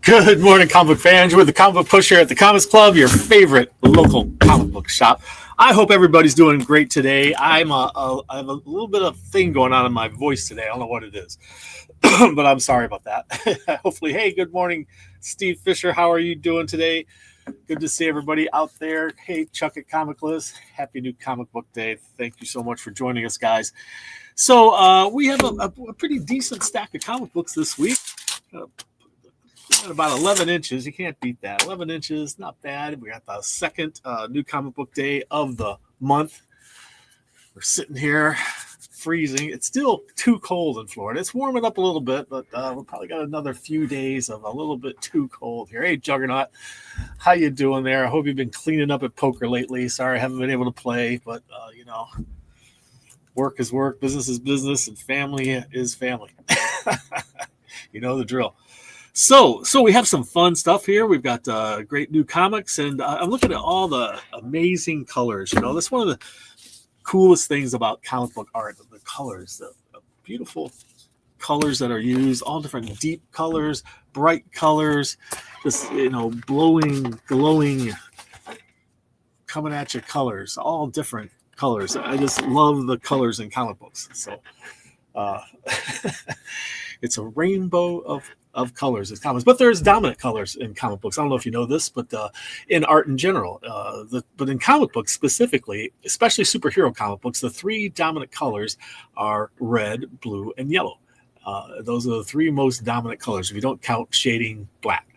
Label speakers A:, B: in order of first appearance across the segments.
A: Good morning, comic book fans. You're with the Comic Book Pusher at the Comics Club, your favorite local comic book shop. I hope everybody's doing great today. I have a little bit of thing going on in my voice today. I don't know what it is, but I'm sorry about that. Hopefully, hey, good morning, Steve Fisher. How are you doing today? Good to see everybody out there. Hey, Chuck at Comicless. Happy new comic book day. Thank you so much for joining us, guys. So we have a pretty decent stack of comic books this week. About 11 inches. You can't beat that. 11 inches, not bad. We got the second new comic book day of the month. We're sitting here freezing. It's still too cold in Florida. It's warming up a little bit, but we probably got another few days of a little bit too cold here. Hey, Juggernaut, how you doing there? I hope you've been cleaning up at poker lately. Sorry I haven't been able to play, but, work is work, business is business, and family is family. You know the drill. So we have some fun stuff here. We've got great new comics, and I'm looking at all the amazing colors. That's one of the coolest things about comic book art, the colors, the beautiful colors that are used, all different deep colors, bright colors, just, glowing, coming at you colors, all different colors. I just love the colors in comic books. So it's a rainbow of colors in comics, but there's dominant colors in comic books. I don't know if you know this, but in art in general, but in comic books specifically, especially superhero comic books, the three dominant colors are red, blue, and yellow. Those are the three most dominant colors if you don't count shading black.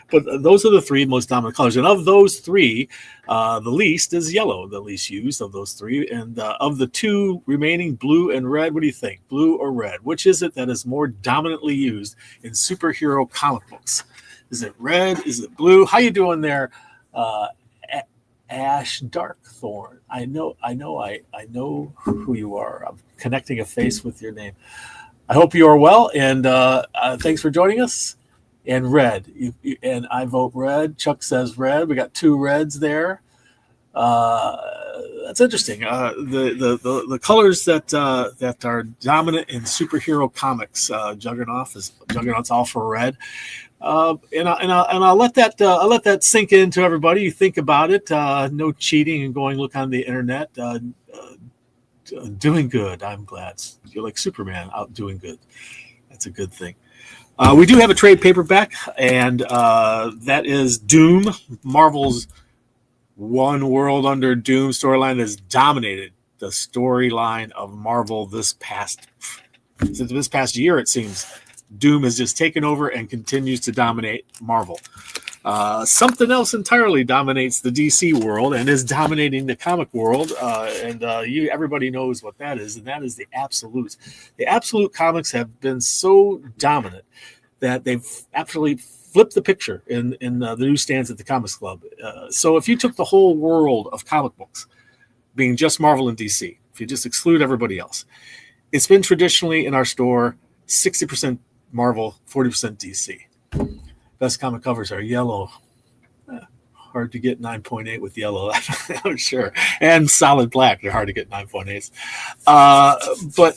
A: But those are the three most dominant colors, and of those three, the least is yellow, the least used of those three. And of the two remaining, blue and red, what do you think? Blue or red? Which is it that is more dominantly used in superhero comic books? Is it red? Is it blue? How you doing there, Ash Darkthorn? I know who you are. I'm connecting a face with your name. I hope you are well, and thanks for joining us. And red, and I vote red. Chuck says red. We got two reds there. That's interesting. The colors that are dominant in superhero comics. Juggernaut's all for red. And I'll let that sink into everybody. You think about it. No cheating and going look on the internet. Doing good. I'm glad you're like Superman out doing good. That's a good thing. We do have a trade paperback, and that is Doom. Marvel's One World Under Doom storyline has dominated the storyline of Marvel this past year, it seems. Doom has just taken over and continues to dominate Marvel. Something else entirely dominates the DC world and is dominating the comic world, everybody knows what that is, and that is the Absolutes. The Absolute comics have been so dominant that they've absolutely flipped the picture in the newsstands at the Comics Club. So if you took the whole world of comic books, being just Marvel and DC, if you just exclude everybody else, it's been traditionally in our store 60% Marvel, 40% DC. Best comic covers are yellow. Hard to get 9.8 with yellow, I'm sure. And solid black, they're hard to get 9.8s. But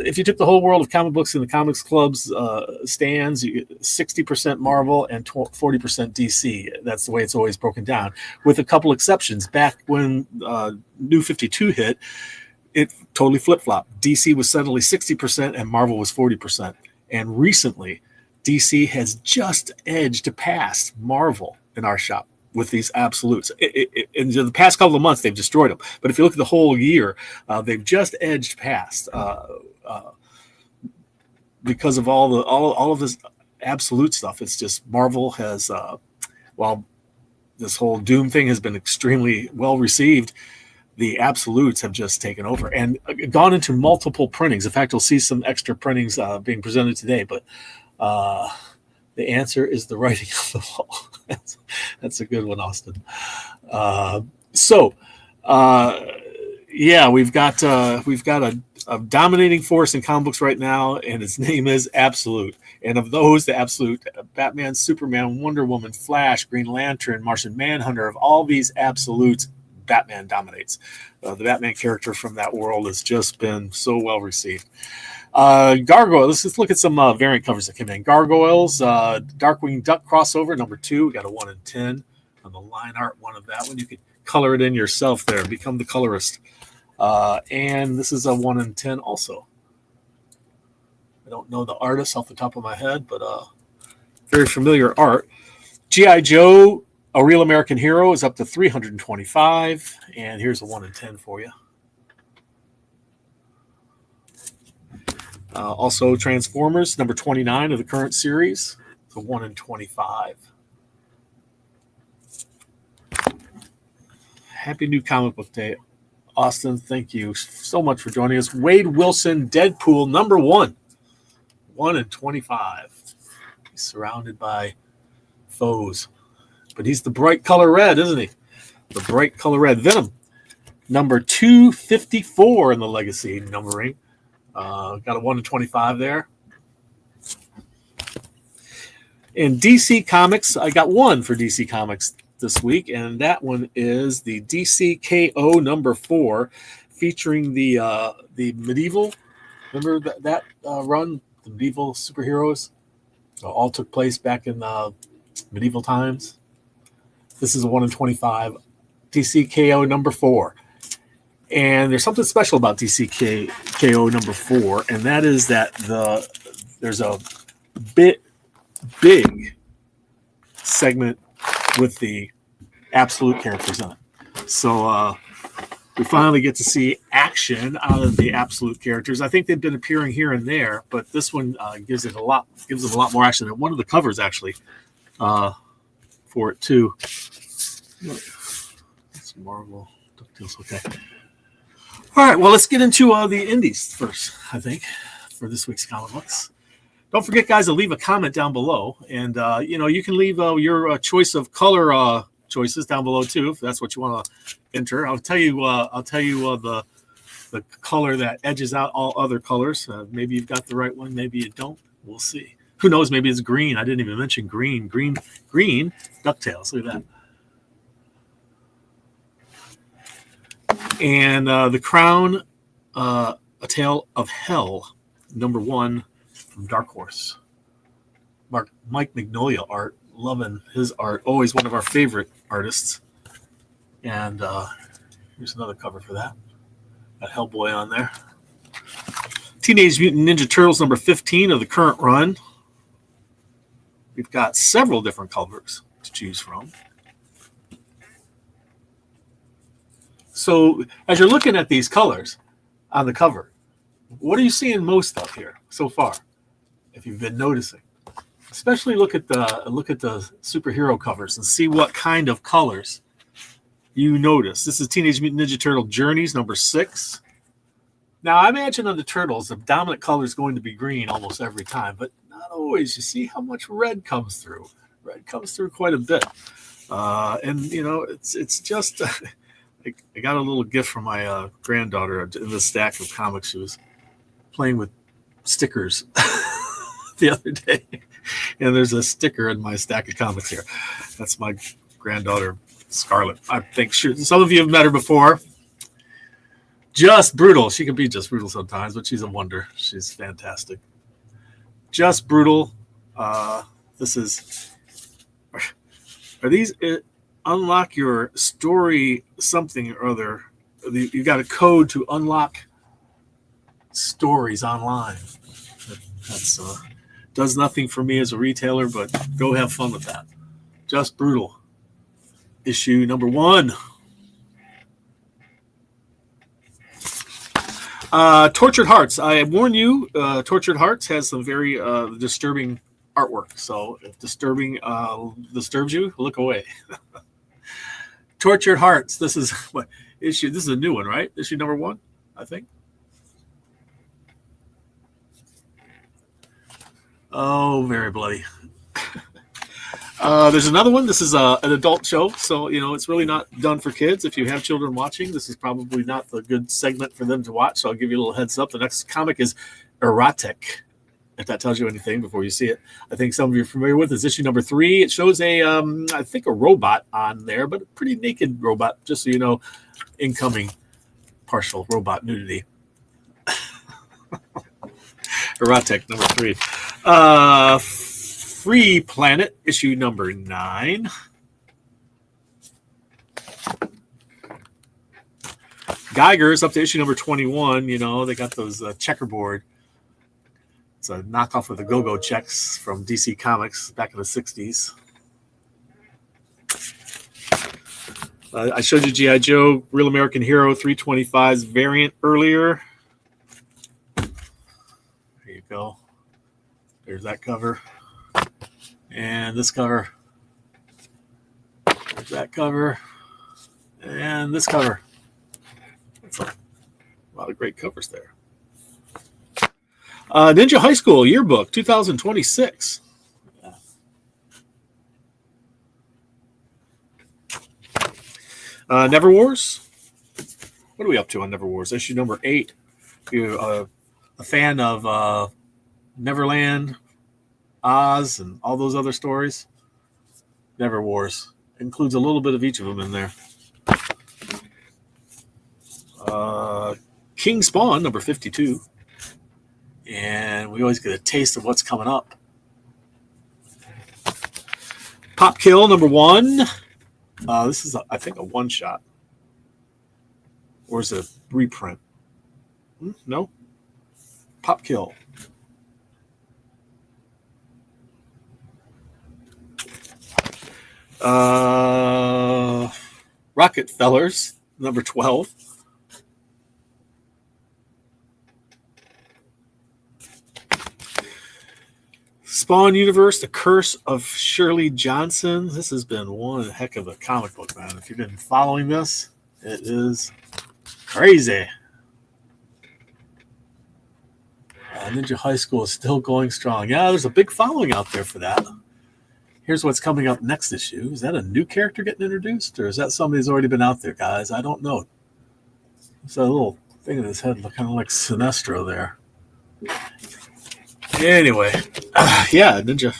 A: if you took the whole world of comic books in the Comics Club's stands, you get 60% Marvel and 40% DC. That's the way it's always broken down, with a couple exceptions. Back when New 52 hit, it totally flip-flopped. DC was suddenly 60% and Marvel was 40%. And recently, DC has just edged past Marvel in our shop with these Absolutes. In the past couple of months, they've destroyed them. But if you look at the whole year, they've just edged past because of all of this Absolute stuff. It's just Marvel has, while this whole Doom thing has been extremely well received, the Absolutes have just taken over and gone into multiple printings. In fact, you'll see some extra printings being presented today, but the answer is the writing on the wall. That's a good one, Austin. We've got a dominating force in comic books right now, and its name is Absolute. And of those, the Absolute, Batman, Superman, Wonder Woman, Flash, Green Lantern, Martian Manhunter, of all these Absolutes, Batman dominates. The Batman character from that world has just been so well received. Gargoyle. Let's look at some variant covers that came in. Gargoyles, Darkwing Duck crossover, number 2. We got a 1 in 10 on the line art one of that one. You could color it in yourself there. Become the colorist. And this is a 1 in 10 also. I don't know the artist off the top of my head, but very familiar art. G.I. Joe, A Real American Hero, is up to 325. And here's a 1 in 10 for you. Also, Transformers, number 29 of the current series. It's a 1 in 25. Happy new comic book day. Austin, thank you so much for joining us. Wade Wilson, Deadpool, number 1. 1 in 25. He's surrounded by foes. But he's the bright color red, isn't he? The bright color red. Venom, number 254 in the Legacy numbering. Got a 1 in 25 there. In DC Comics, I got one for DC Comics this week, and that one is the DC KO number 4, featuring the medieval. Remember that run, the medieval superheroes? All took place back in medieval times. This is a 1 in 25. DC KO number 4. And there's something special about DC KO number 4, and that is that there's a big segment with the absolute characters in it. So we finally get to see action out of the absolute characters. I think they've been appearing here and there, but this one gives them a lot more action. And one of the covers actually for it too. It's Marvel DuckTales. Okay. All right. Well, let's get into the indies first. I think for this week's comic books. Don't forget, guys, to leave a comment down below, and you can leave your choice of color choices down below too, if that's what you want to enter. I'll tell you the color that edges out all other colors. Maybe you've got the right one, maybe you don't. We'll see. Who knows? Maybe it's green. I didn't even mention green. Green DuckTales. Look at that. And The Crown, A Tale of Hell, number 1 from Dark Horse. Mike Mignola art. Loving his art. Always one of our favorite artists. And here's another cover for that. Got Hellboy on there. Teenage Mutant Ninja Turtles number 15 of the current run. We've got several different colors to choose from. So as you're looking at these colors on the cover, what are you seeing most of here so far, if you've been noticing? Especially look at the superhero covers and see what kind of colors you notice. This is Teenage Mutant Ninja Turtle Journeys number 6. Now, I imagine on the Turtles, the dominant color is going to be green almost every time, but not always. You see how much red comes through. Red comes through quite a bit. And, it's just... I got a little gift from my granddaughter in the stack of comics. She was playing with stickers the other day. And there's a sticker in my stack of comics here. That's my granddaughter, Scarlett. I think some of you have met her before. Just brutal. She can be just brutal sometimes, but she's a wonder. She's fantastic. Just brutal. This is... Are these... Unlock your story something or other. You got a code to unlock stories online. That's does nothing for me as a retailer, but go have fun with that. Just brutal. Issue number 1. Tortured Hearts. I warn you, Tortured Hearts has some very disturbing artwork. So if disturbing disturbs you, look away. Tortured Hearts. This is what issue? This is a new one, right? Issue number 1, I think. Oh, very bloody. There's another one. This is an adult show, so it's really not done for kids. If you have children watching, this is probably not the good segment for them to watch. So I'll give you a little heads up. The next comic is Erotic. If that tells you anything before you see it. I think some of you are familiar with this. Issue number 3. It shows I think a robot on there, but a pretty naked robot, just so you know, incoming partial robot nudity. Erotic, number 3. Free Planet, issue number 9. Geiger's up to issue number 21. You know, they got those checkerboard. It's a knockoff of the Go-Go checks from DC Comics back in the 60s. I showed you G.I. Joe, Real American Hero 325's variant earlier. There you go. There's that cover. And this cover. There's that cover. And this cover. That's a lot of great covers there. Ninja High School Yearbook 2026. Never Wars. What are we up to on Never Wars? Issue number 8. If you're a fan of Neverland, Oz, and all those other stories, Never Wars includes a little bit of each of them in there. King Spawn, number 52. And we always get a taste of what's coming up. Pop Kill, number 1. This is, I think, a one-shot. Or is it a reprint? No. Pop Kill. Rocket Fellers, number 12. Spawn Universe, The Curse of Shirley Johnson. This has been one heck of a comic book, man. If you've been following this, it is crazy. Ninja High School is still going strong. Yeah, there's a big following out there for that. Here's what's coming up next issue. Is that a new character getting introduced, or is that somebody who's already been out there, guys? I don't know. It's a little thing in his head, kind of like Sinestro there. Anyway, yeah, Ninja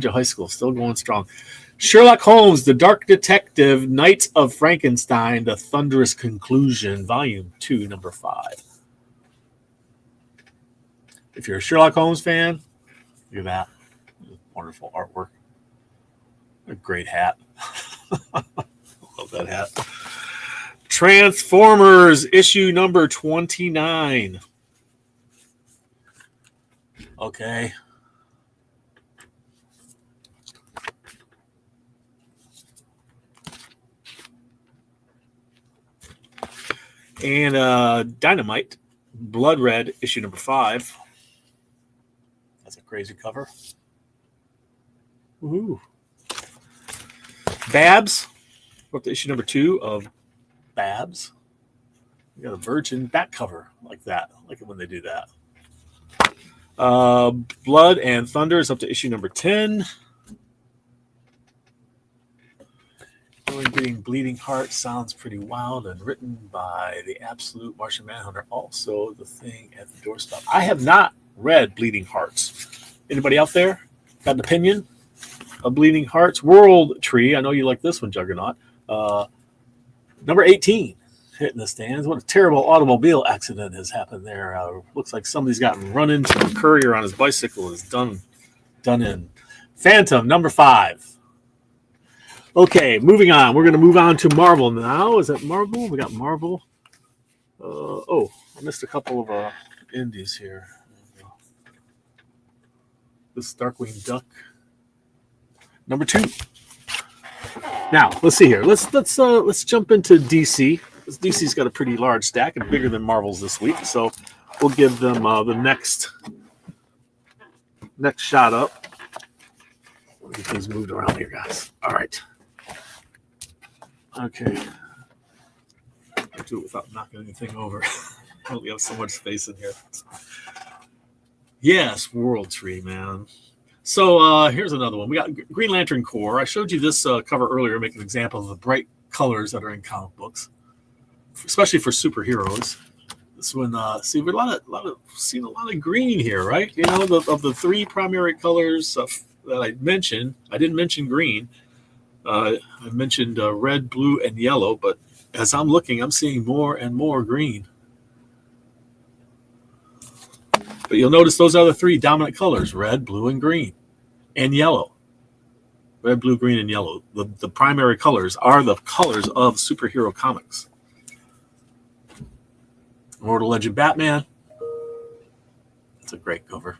A: High School still going strong. Sherlock Holmes, The Dark Detective, Knights of Frankenstein, The Thunderous Conclusion, Volume 2, number 5. If you're a Sherlock Holmes fan, look at that. Wonderful artwork. A great hat. Love that hat. Transformers, issue number 29. Okay. And Dynamite, Blood Red, issue number 5. That's a crazy cover. Woohoo. Babs, up to issue number 2 of Babs. We got a virgin back cover like that. I like it when they do that. Blood and Thunder is up to issue number 10. Getting Bleeding Heart sounds pretty wild and written by the absolute Martian Manhunter. Also, The Thing at the Doorstep. I have not read Bleeding Hearts. Anybody out there got an opinion of Bleeding Hearts? World Tree. I know you like this one, Juggernaut. Number 18. Hitting the stands. What a terrible automobile accident has happened there. Looks like somebody's gotten run into. A courier on his bicycle is done in. Phantom, number 5. Okay, moving on. We're going to move on to Marvel now. Is that Marvel? We got Marvel. I missed a couple of indies here. This Darkwing Duck, number 2. Now, let's see here. Let's jump into DC. DC's got a pretty large stack and bigger than Marvel's this week, so we'll give them the next shot up. Let me get things moved around here, guys. All right. Okay. I'll do it without knocking anything over. I only have so much space in here. Yes, World Tree, man. So here's another one. We got Green Lantern Corps. I showed you this cover earlier, making an example of the bright colors that are in comic books, especially for superheroes. This one, we've seen a lot of green here, right? You know, of the 3 primary colors that I mentioned. I didn't mention green. I mentioned red, blue, and yellow, but as I'm looking, I'm seeing more and more green. But you'll notice those are the three dominant colors: red, blue, and green, and yellow. Red, blue, green, and yellow. The primary colors are the colors of superhero comics. Immortal Legend Batman. That's a great cover.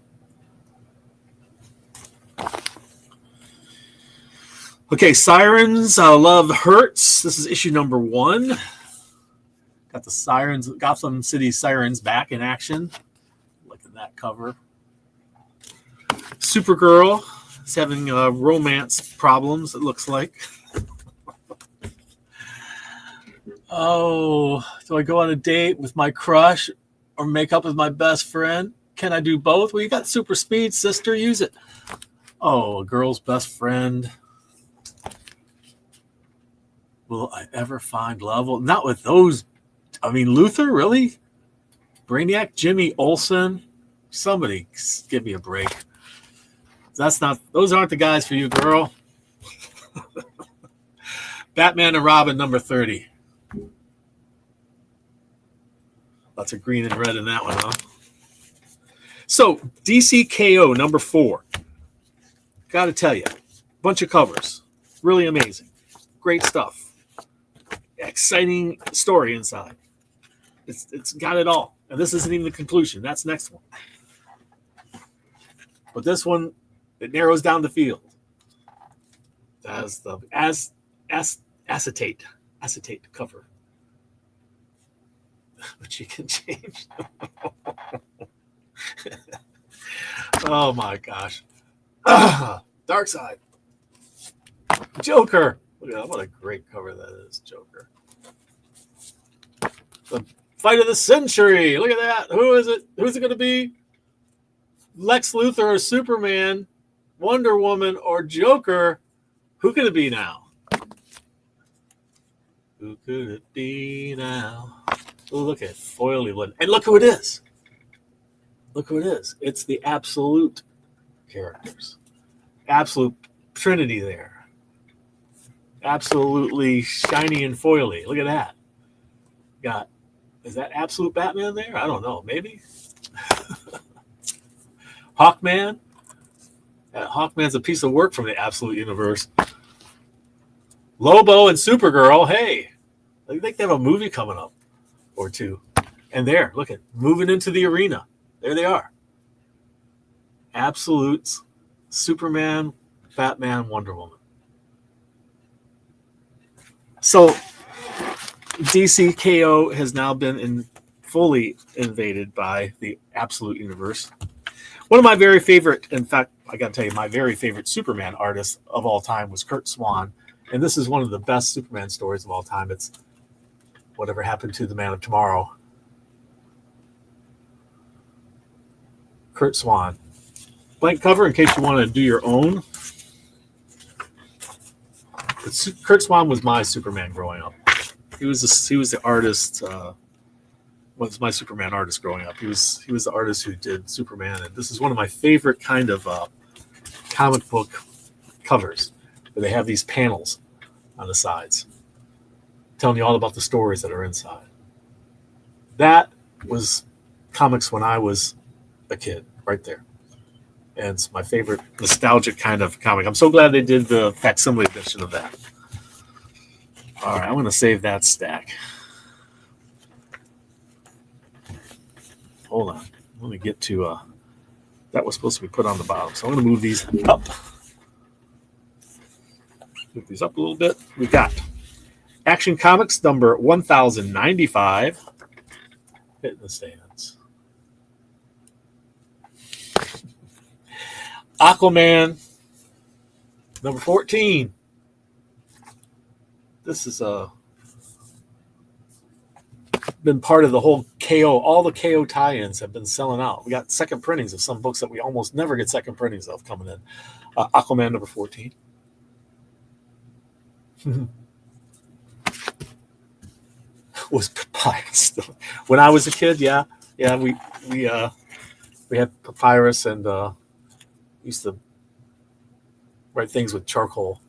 A: Okay, Sirens, Love Hurts. This is issue number 1. Got the Sirens, Gotham City Sirens back in action. Look at that cover. Supergirl is having romance problems, it looks like. Oh, do I go on a date with my crush or make up with my best friend? Can I do both? Well, you got super speed, sister. Use it. Oh, a girl's best friend. Will I ever find love? Well, not with those. I mean, Luthor, really? Brainiac, Jimmy Olsen? Somebody give me a break. Those aren't the guys for you, girl. Batman and Robin, number 30. Lots of green and red in that one, huh? So, DCKO, number 4. Got to tell you, bunch of covers. Really amazing. Great stuff. Exciting story inside. It's got it all. And this isn't even the conclusion. That's next one. But this one, it narrows down the field. As the acetate cover. But you can change. Oh my gosh. Dark Side. Joker. Look at that. What a great cover that is, Joker. The fight of the century. Look at that. Who is it? Who's it going to be? Lex Luthor or Superman, Wonder Woman or Joker? Who could it be now? Who could it be now? Oh, look at it. Foily one. And look who it is. Look who it is. It's the Absolute characters. Absolute Trinity there. Absolutely shiny and foily. Look at that. Is that Absolute Batman there? I don't know. Maybe. Hawkman. Hawkman's a piece of work from the Absolute Universe. Lobo and Supergirl. Hey, I think they have a movie coming up or two. And there, look at moving into the arena. There they are. Absolutes, Superman, Batman, Wonder Woman. So DCKO has now been fully invaded by the Absolute Universe. One of my very favorite, in fact, I got to tell you, my very favorite Superman artist of all time was Curt Swan. And this is one of the best Superman stories of all time. It's Whatever Happened to the Man of Tomorrow. Curt Swan. Blank cover in case you want to do your own. Curt Swan was my Superman growing up. He was the artist. Was my Superman artist growing up. He was the artist who did Superman, and this is one of my favorite kind of comic book covers, where they have these panels on the sides, telling you all about the stories that are inside. That was comics when I was a kid, right there. And it's my favorite nostalgic kind of comic. I'm so glad they did the facsimile edition of that. All right, I'm going to save that stack. Hold on. Let me get to that was supposed to be put on the bottom. So I'm going to move these up. Move these up a little bit. We got Action Comics number 1095. Hitting the stands. Aquaman number 14. This is been part of the whole KO. All the KO tie-ins have been selling out. We got second printings of some books that we almost never get second printings of coming in. Aquaman number 14. Was Papyrus. When I was a kid, yeah, we had Papyrus and used to write things with charcoal.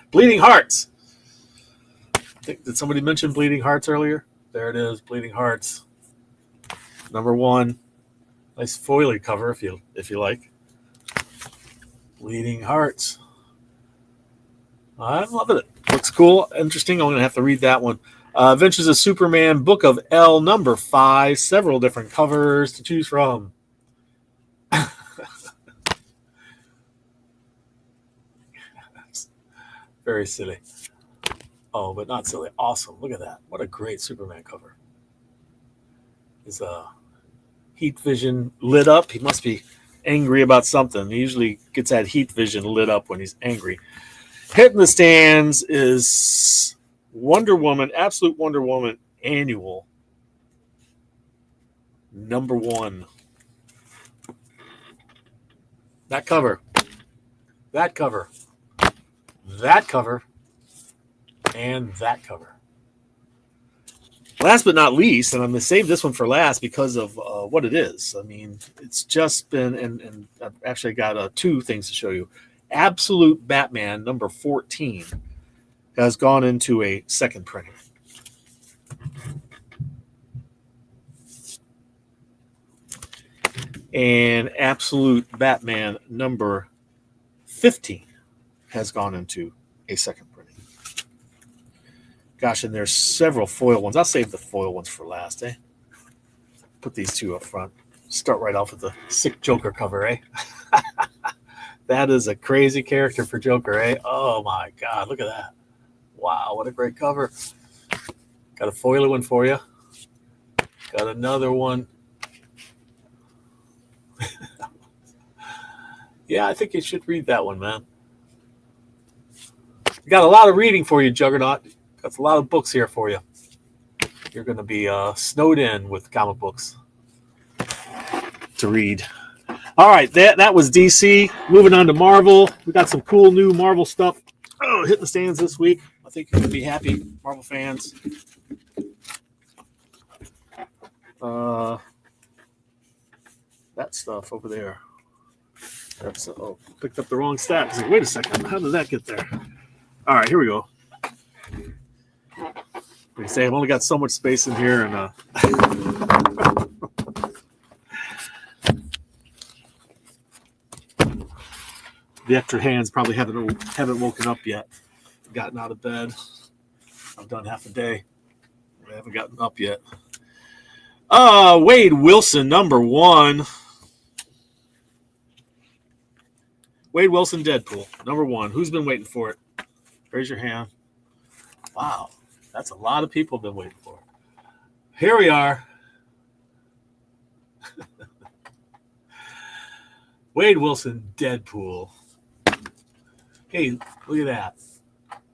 A: Bleeding Hearts. Did somebody mention Bleeding Hearts earlier? There it is, Bleeding Hearts. Number 1. Nice foily cover if you like. Bleeding Hearts. I'm loving it. Looks cool, interesting. I'm going to have to read that one. Adventures of Superman, Book of L, number 5. Several different covers to choose from. Very silly. Oh, but not silly. Awesome. Look at that. What a great Superman cover. His heat vision lit up. He must be angry about something. He usually gets that heat vision lit up when he's angry. Hitting the stands is Wonder Woman, Absolute Wonder Woman Annual, number 1. That cover. That cover. That cover. And that cover. Last but not least, and I'm going to save this one for last because of what it is. I mean, it's just been, and I've actually got 2 things to show you. Absolute Batman, number 14, has gone into a second printing. And Absolute Batman, number 15, has gone into a second printing. Gosh, and there's several foil ones. I'll save the foil ones for last, eh? Put these 2 up front. Start right off with the sick Joker cover, eh? That is a crazy character for Joker, eh? Oh my God, look at that. Wow, what a great cover. Got a foil one for you. Got another one. Yeah, I think you should read that one, man. Got a lot of reading for you, Juggernaut. Got a lot of books here for you. You're going to be snowed in with comic books to read. All right, that was DC. Moving on to Marvel. We got some cool new Marvel stuff hitting the stands this week. I think you're going to be happy, Marvel fans. That stuff over there. That's picked up the wrong stack. Like, wait a second, how did that get there? All right, here we go. Like I say, I've only got so much space in here, and the extra hands probably haven't woken up yet. Gotten out of bed. I've done half a day. I haven't gotten up yet. Wade Wilson, number 1. Wade Wilson, Deadpool, number 1. Who's been waiting for it? Raise your hand. Wow, that's a lot of people have been waiting for it. Here we are. Wade Wilson, Deadpool. Hey, look at that.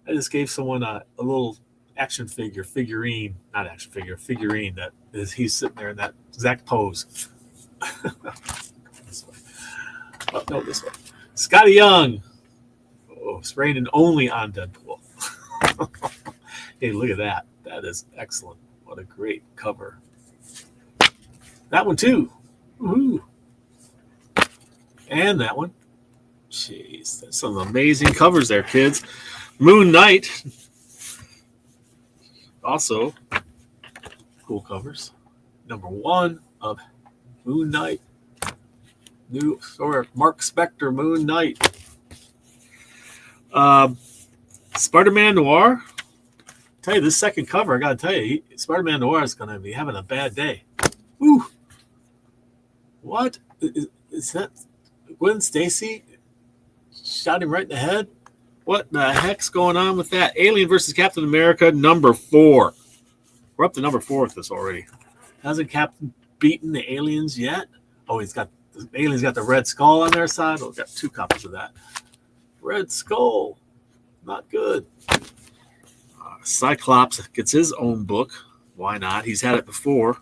A: I just gave someone a little figurine that is, he's sitting there in that exact pose. This way. Oh, no, this way. Scotty Young. Oh, it's raining only on Deadpool. Hey, look at that. That is excellent. What a great cover. That one too. Woohoo. And that one. Jeez, that's some amazing covers there, kids. Moon Knight. Also, cool covers. Number 1 of Moon Knight. New story, Mark Spector, Moon Knight. Spider-Man Noir. Tell you, this second cover, I gotta tell you, Spider-Man Noir is gonna be having a bad day. Ooh. What? Is that Gwen Stacy? Shot him right in the head? What the heck's going on with that? Alien versus Captain America, number 4. We're up to number 4 with this already. Hasn't Captain beaten the aliens yet? Oh, the aliens got the Red Skull on their side. Oh, got 2 copies of that. Red Skull. Not good. Cyclops gets his own book. Why not? He's had it before.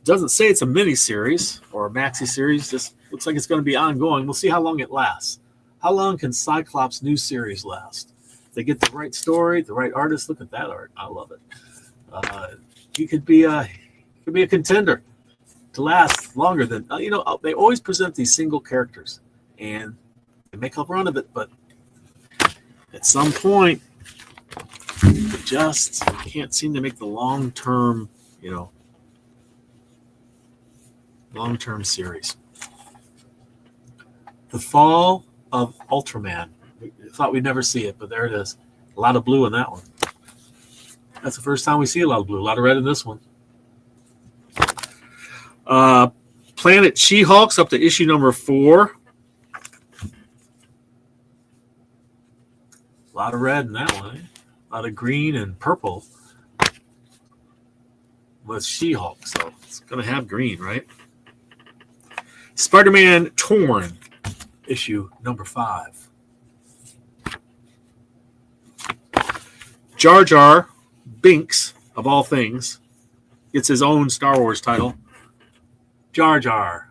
A: Doesn't say it's a mini-series or a maxi-series. Just looks like it's going to be ongoing. We'll see how long it lasts. How long can Cyclops' new series last? If they get the right story, the right artist. Look at that art. I love it. He could be a contender to last longer than they always present these single characters and they make a run of it, but at some point they just can't seem to make the long-term long-term series. The Fall of Ultraman. We thought we'd never see it, but there it is. A lot of blue in that one. That's the first time we see a lot of blue. A lot of red in this one. Planet She-Hulk's up to issue number 4. A lot of red in that one. Eh? A lot of green and purple. With She-Hulk, so it's going to have green, right? Spider-Man Torn, issue number 5. Jar Jar Binks, of all things, gets his own Star Wars title. Jar Jar.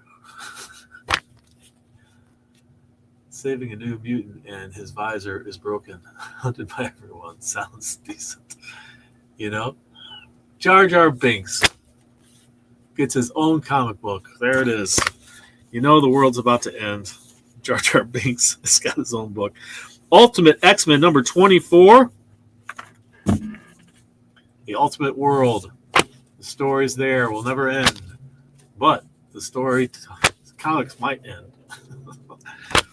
A: Saving a new mutant and his visor is broken. Hunted by everyone. Sounds decent. You know? Jar Jar Binks gets his own comic book. There it is. You know the world's about to end. Jar Jar Binks has got his own book. Ultimate X-Men number 24. The Ultimate World. The stories there will never end. But the comics might end.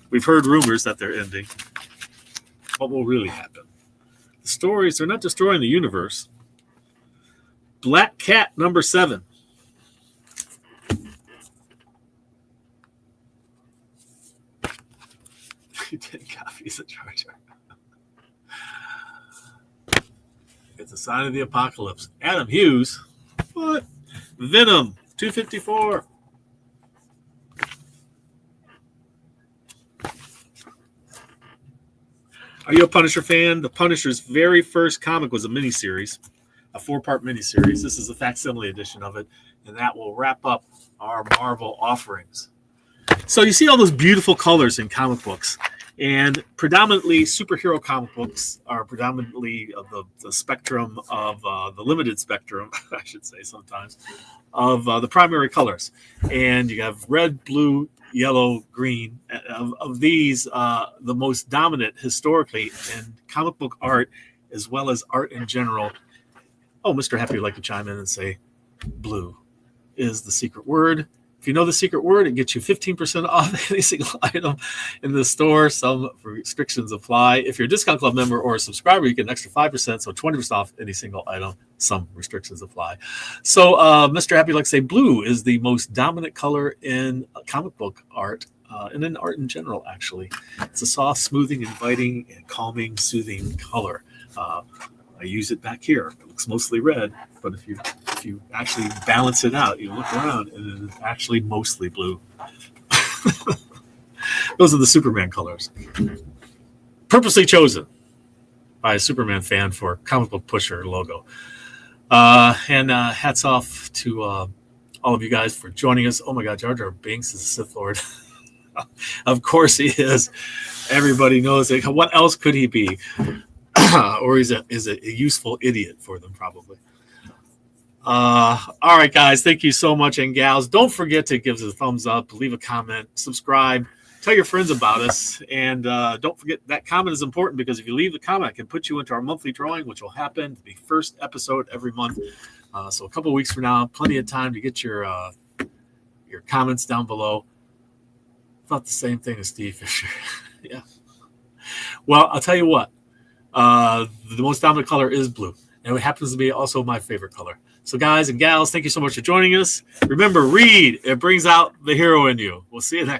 A: We've heard rumors that they're ending. What will really happen? The stories, they're not destroying the universe. Black Cat number 7. 10 copies of Jar Jar. It's a sign of the apocalypse. Adam Hughes. What? Venom 254. Are you a Punisher fan? The Punisher's very first comic was a miniseries, a 4-part miniseries. This is a facsimile edition of it, and that will wrap up our Marvel offerings. So you see all those beautiful colors in comic books, and predominantly superhero comic books are predominantly of the spectrum of the limited spectrum, I should say sometimes, of the primary colors. And you have red, blue, yellow, green. Of these, the most dominant historically in comic book art, as well as art in general. Oh, Mr. Happy would like to chime in and say blue is the secret word. If you know the secret word, it gets you 15% off any single item in the store. Some restrictions apply. If you're a Discount Club member or a subscriber, you get an extra 5%, so 20% off any single item. Some restrictions apply. So Mr. Happy would like to say blue is the most dominant color in comic book art, and in art in general, actually. It's a soft, smoothing, inviting, and calming, soothing color. I use it back here. It looks mostly red, but if you actually balance it out, you look around, and it's actually mostly blue. Those are the Superman colors. Purposely chosen by a Superman fan for Comic Book Pusher logo. And hats off to all of you guys for joining us. Oh my God, Jar Jar Binks is a Sith Lord. Of course he is. Everybody knows it. What else could he be? Or he's a useful idiot for them, probably. All right, guys. Thank you so much, and gals. Don't forget to give us a thumbs up, leave a comment, subscribe, tell your friends about us, and don't forget that comment is important because if you leave the comment, it can put you into our monthly drawing, which will happen the first episode every month. So a couple of weeks from now, plenty of time to get your comments down below. Thought the same thing as Steve Fisher. Yeah. Well, I'll tell you what. The most dominant color is blue, and it happens to be also my favorite color. So guys and gals, thank you so much for joining us. Remember, read. It brings out the hero in you. We'll see you next time.